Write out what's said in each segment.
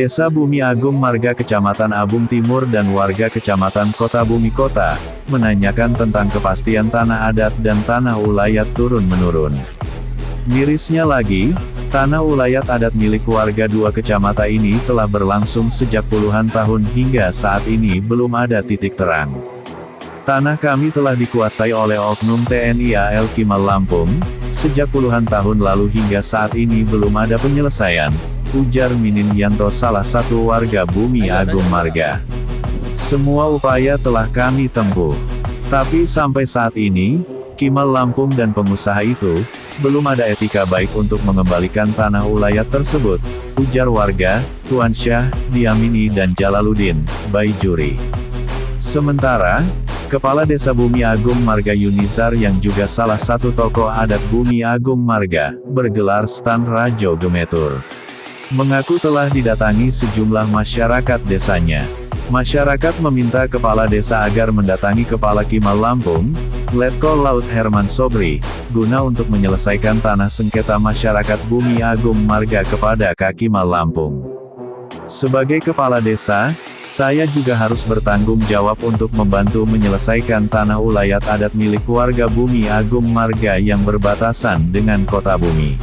Desa Bumi Agung Marga Kecamatan Abung Timur dan warga Kecamatan Kota Bumi Kota, menanyakan tentang kepastian tanah adat dan tanah ulayat turun-menurun. Mirisnya lagi, tanah ulayat adat milik warga dua kecamatan ini telah berlangsung sejak puluhan tahun hingga saat ini belum ada titik terang. Tanah kami telah dikuasai oleh oknum TNI AL Kimal Lampung, sejak puluhan tahun lalu hingga saat ini belum ada penyelesaian, ujar Minin Yanto salah satu warga Bumi Agung Marga. Semua upaya telah kami tempuh. Tapi sampai saat ini, Kimal Lampung dan pengusaha itu, belum ada etika baik untuk mengembalikan tanah ulayat tersebut, ujar warga, Tuan Syah, Diamini dan Jalaluddin, Baijuri. Sementara, Kepala Desa Bumi Agung Marga Yunizar yang juga salah satu tokoh adat Bumi Agung Marga, bergelar Stan Rajo Gemetur, mengaku telah didatangi sejumlah masyarakat desanya. Masyarakat meminta kepala desa agar mendatangi Kepala Kimal Lampung, Letkol Laut Herman Sobri, guna untuk menyelesaikan tanah sengketa masyarakat Bumi Agung Marga kepada Kak Kimal Lampung. Sebagai kepala desa, saya juga harus bertanggung jawab untuk membantu menyelesaikan tanah ulayat adat milik warga Bumi Agung Marga yang berbatasan dengan Kota Bumi.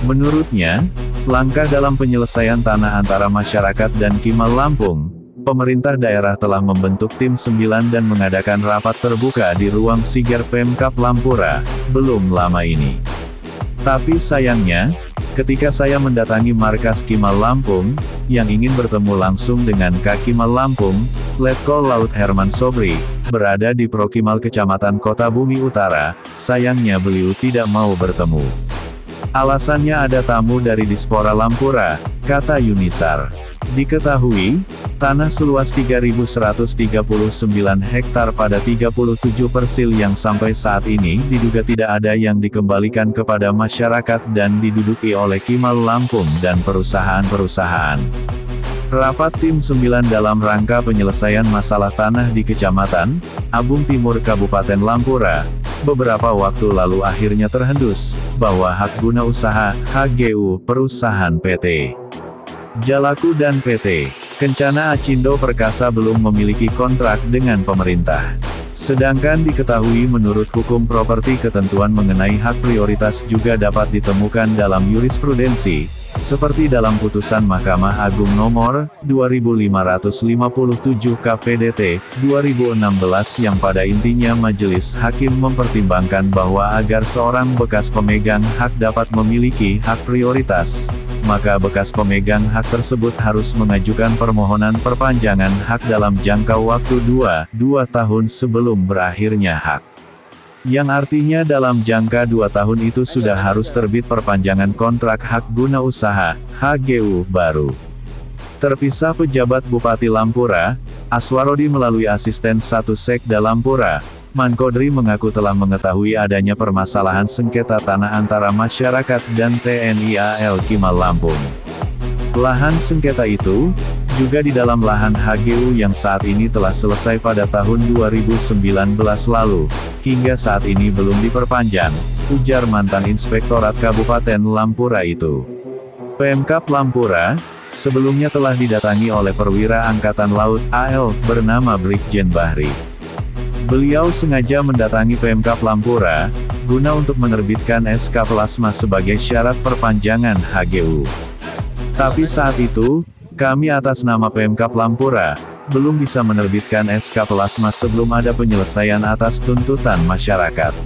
Menurutnya, langkah dalam penyelesaian tanah antara masyarakat dan Kimal Lampung, pemerintah daerah telah membentuk tim 9 dan mengadakan rapat terbuka di ruang Siger Pemkab Lampura, belum lama ini. Tapi sayangnya, ketika saya mendatangi markas Kimal Lampung, yang ingin bertemu langsung dengan Kak Kimal Lampung, Letkol Laut Herman Sobri, berada di Prokimal Kecamatan Kota Bumi Utara, sayangnya beliau tidak mau bertemu. Alasannya ada tamu dari Dispora Lampura, kata Yunisar. Diketahui, tanah seluas 3.139 hektar pada 37 persil yang sampai saat ini diduga tidak ada yang dikembalikan kepada masyarakat dan diduduki oleh Kimal Lampung dan perusahaan-perusahaan. Rapat tim 9 dalam rangka penyelesaian masalah tanah di Kecamatan Abung Timur Kabupaten Lampura, beberapa waktu lalu akhirnya terhendus, bahwa hak guna usaha, HGU, perusahaan PT Jalaku dan PT Kencana Acindo Perkasa belum memiliki kontrak dengan pemerintah. Sedangkan diketahui menurut hukum properti ketentuan mengenai hak prioritas juga dapat ditemukan dalam jurisprudensi, seperti dalam putusan Mahkamah Agung nomor 2557 KPDT 2016 yang pada intinya majelis hakim mempertimbangkan bahwa agar seorang bekas pemegang hak dapat memiliki hak prioritas, maka bekas pemegang hak tersebut harus mengajukan permohonan perpanjangan hak dalam jangka waktu 2 tahun sebelum berakhirnya hak. Yang artinya dalam jangka 2 tahun itu sudah harus terbit perpanjangan kontrak hak guna usaha, HGU, baru. Terpisah pejabat Bupati Lampura, Aswarodi melalui asisten 1 Sekda Lampura, Mankodri mengaku telah mengetahui adanya permasalahan sengketa tanah antara masyarakat dan TNI AL Kimal Lampung. Lahan sengketa itu, juga di dalam lahan HGU yang saat ini telah selesai pada tahun 2019 lalu, hingga saat ini belum diperpanjang, ujar mantan Inspektorat Kabupaten Lampura itu. Pemkab Lampura, sebelumnya telah didatangi oleh perwira Angkatan Laut AL, bernama Brigjen Bahri. Beliau sengaja mendatangi Pemkab Lampura, guna untuk menerbitkan SK Plasma sebagai syarat perpanjangan HGU. Tapi saat itu, kami atas nama Pemkab Lampura, belum bisa menerbitkan SK Plasma sebelum ada penyelesaian atas tuntutan masyarakat.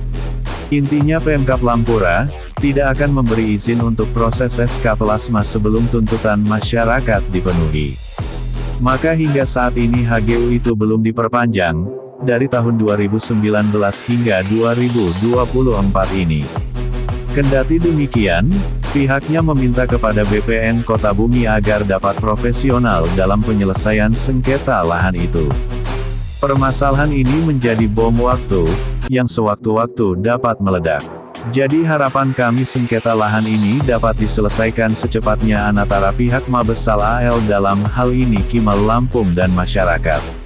Intinya Pemkab Lampura, tidak akan memberi izin untuk proses SK Plasma sebelum tuntutan masyarakat dipenuhi. Maka hingga saat ini HGU itu belum diperpanjang, dari tahun 2019 hingga 2024 ini. Kendati demikian, pihaknya meminta kepada BPN Kota Bumi agar dapat profesional dalam penyelesaian sengketa lahan itu. Permasalahan ini menjadi bom waktu, yang sewaktu-waktu dapat meledak. Jadi harapan kami sengketa lahan ini dapat diselesaikan secepatnya antara pihak Mabesal AL dalam hal ini Kimal Lampung dan masyarakat.